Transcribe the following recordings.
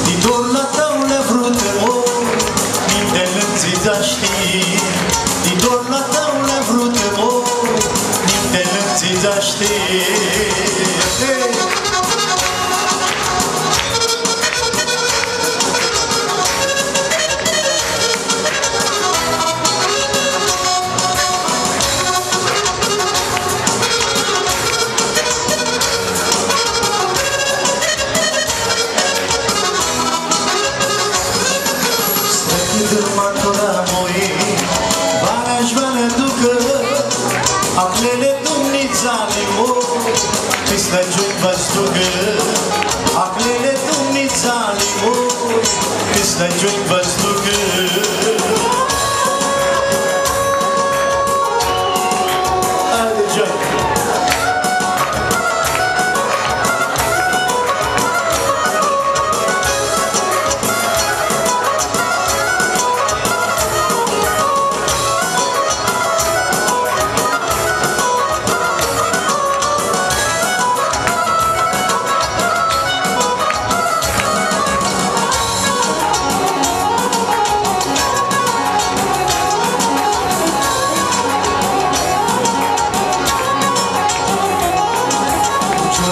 Din dor la taule vrut mor, minte lănțița știi. Din dor la taule vrut mor, minte lănțița știi. Aclele dumnițale mor, mi slăciun văstugă. Aclele dumnițale mor, mi slăciun văstugă. Haide, joc!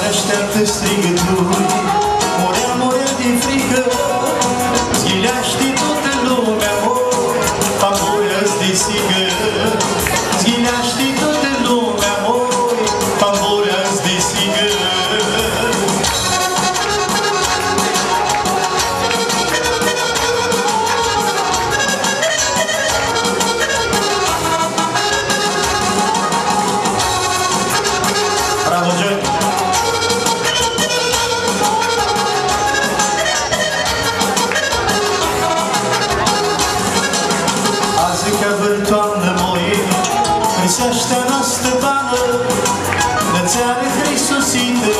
Așteaptă strigături, morea din frică. Zghileaște toată lumea, mor, pambolă-ți de sigă. Zghileaște toată lumea, mor, pambolă-ți de sigă. Bravo, John! Toamnă moie, Hriseaștea noastră bană, Nățeară Hristosintă,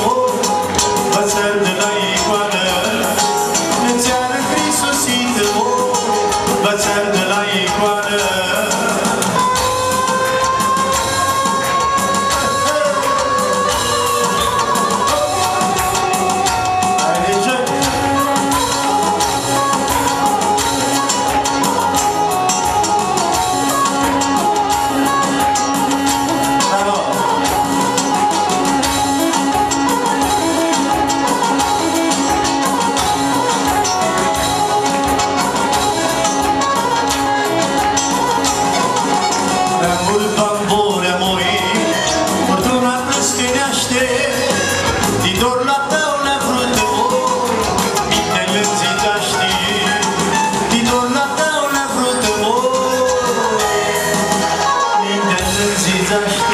Vățări de la icoană. Nățeară Hristosintă, Vățări de la icoană. Din dor la taule vrut mor, minte lănțița știi. Din dor la taule vrut mor, minte lănțița știi.